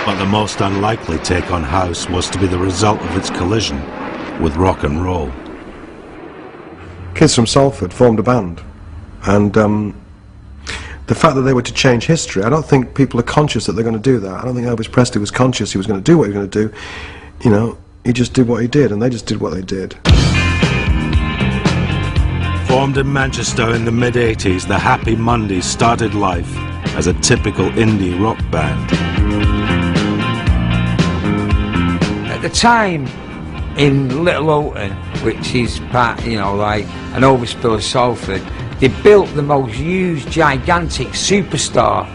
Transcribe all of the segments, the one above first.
But the most unlikely take on house was to be the result of its collision with rock and roll. Kids from Salford formed a band, and the fact that they were to change history, I don't think people are conscious that they're going to do that. I don't think Elvis Presley was conscious he was going to do what he was going to do. You know, he just did what he did, and they just did what they did. Formed in Manchester in the mid-80s, the Happy Mondays started life as a typical indie rock band. At the time, in Little Houghton, which is part, you know, like an overspill of Salford, they built the most huge, gigantic superstar,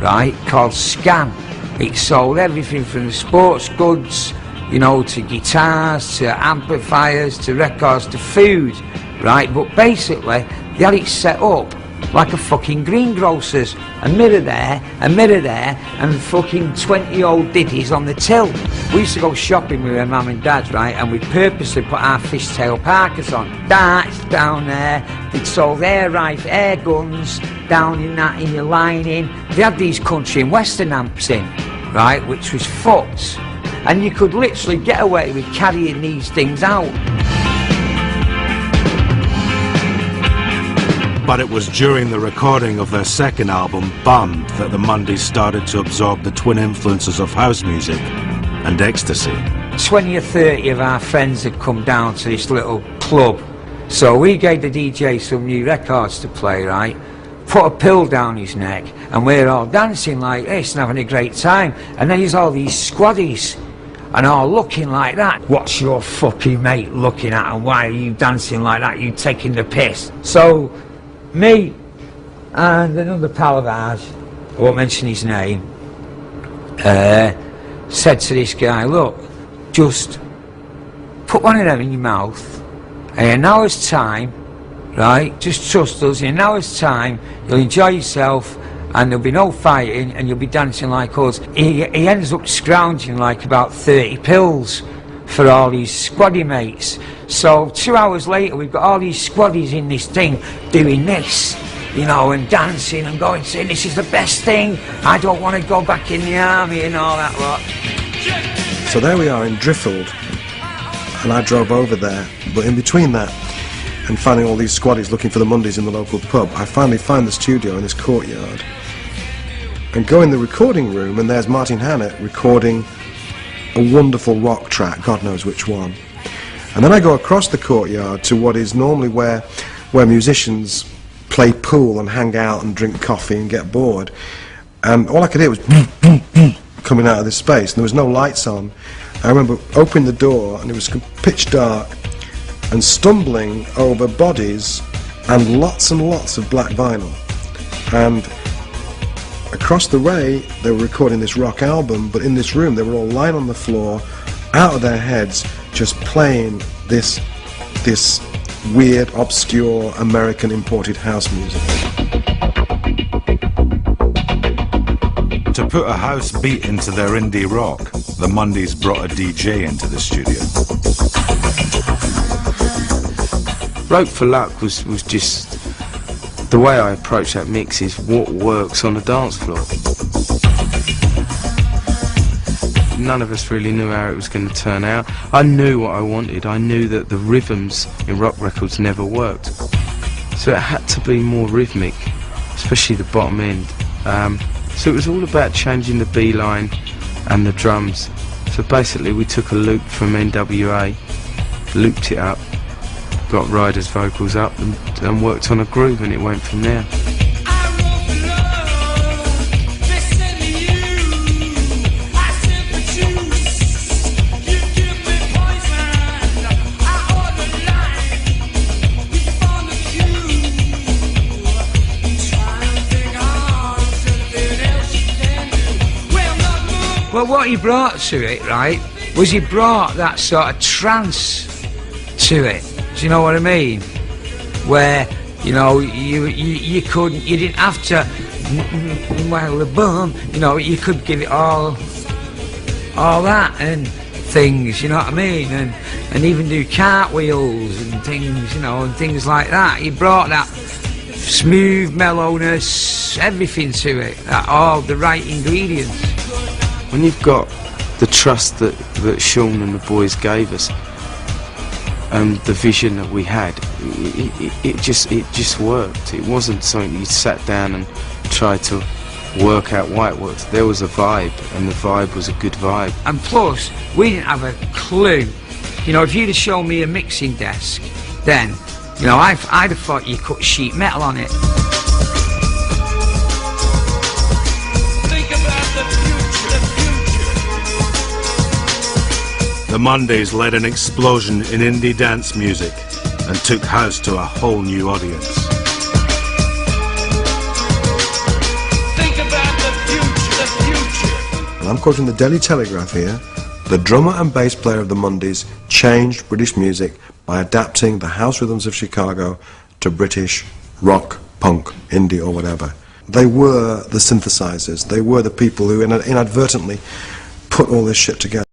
right, called Scan. It sold everything from the sports goods, you know, to guitars, to amplifiers, to records, to food, right? But basically, they had it set up like a fucking greengrocer's. A mirror there, and fucking 20 old ditties on the till. We used to go shopping with our mum and dad, right, and we'd purposely put our fishtail parkas on. Darts down there, they'd sold air guns down in that, in your lining. They had these country and western amps in, right, which was fucked. And you could literally get away with carrying these things out. But it was during the recording of their second album, Bummed, that the Mondays started to absorb the twin influences of house music and ecstasy. 20 or 30 of our friends had come down to this little club. So we gave the DJ some new records to play, right? Put a pill down his neck, and we're all dancing like this and having a great time. And then there's all these squaddies, and all looking like that. What's your fucking mate looking at, and why are you dancing like that? You taking the piss? So me and another pal of ours, I won't mention his name, said to this guy, look, just put one of them in your mouth, and in an hour's time, right, just trust us, in an hour's time you'll enjoy yourself and there'll be no fighting and you'll be dancing like us. He ends up scrounging like about 30 pills for all these squaddy mates. So 2 hours later we've got all these squaddies in this thing doing this, you know, and dancing and going, saying this is the best thing, I don't want to go back in the army and all that lot. So there we are in Driffield, and I drove over there, but in between that and finding all these squaddies looking for the Mondays in the local pub, I finally find the studio in this courtyard and go in the recording room, and there's Martin Hannett recording a wonderful rock track, God knows which one. And then I go across the courtyard to what is normally where musicians play pool and hang out and drink coffee and get bored, and all I could hear was coming out of this space, and there was no lights on. I remember opening the door and it was pitch dark, and stumbling over bodies and lots of black vinyl. And across the way they were recording this rock album, but in this room they were all lying on the floor, out of their heads, just playing this weird, obscure, American imported house music. To put a house beat into their indie rock, the Mondays brought a DJ into the studio. Rope for Luck was just the way I approach that mix is what works on the dance floor. None of us really knew how it was going to turn out. I knew what I wanted. I knew that the rhythms in rock records never worked. So it had to be more rhythmic, especially the bottom end. So it was all about changing the B line and the drums. So basically we took a loop from NWA, looped it up, got Ryder's vocals up and worked on a groove, and it went from there. Well, what he brought to it, right, was he brought that sort of trance to it. Do you know what I mean? Where, you know, you didn't have to, well, the boom, you know, you could give it all that and things, you know what I mean? And even do cartwheels and things, you know, and things like that. He brought that smooth mellowness, everything to it, all the right ingredients. When you've got the trust that Sean and the boys gave us, and the vision that we had, it just worked. It wasn't something you sat down and tried to work out why it worked. There was a vibe, and the vibe was a good vibe. And plus, we didn't have a clue. You know, if you'd have shown me a mixing desk, then, you know, I'd have thought you cut sheet metal on it. The Mondays led an explosion in indie dance music and took house to a whole new audience. Think about the future. And I'm quoting the Daily Telegraph here. The drummer and bass player of the Mondays changed British music by adapting the house rhythms of Chicago to British rock, punk, indie or whatever. They were the synthesizers. They were the people who inadvertently put all this shit together.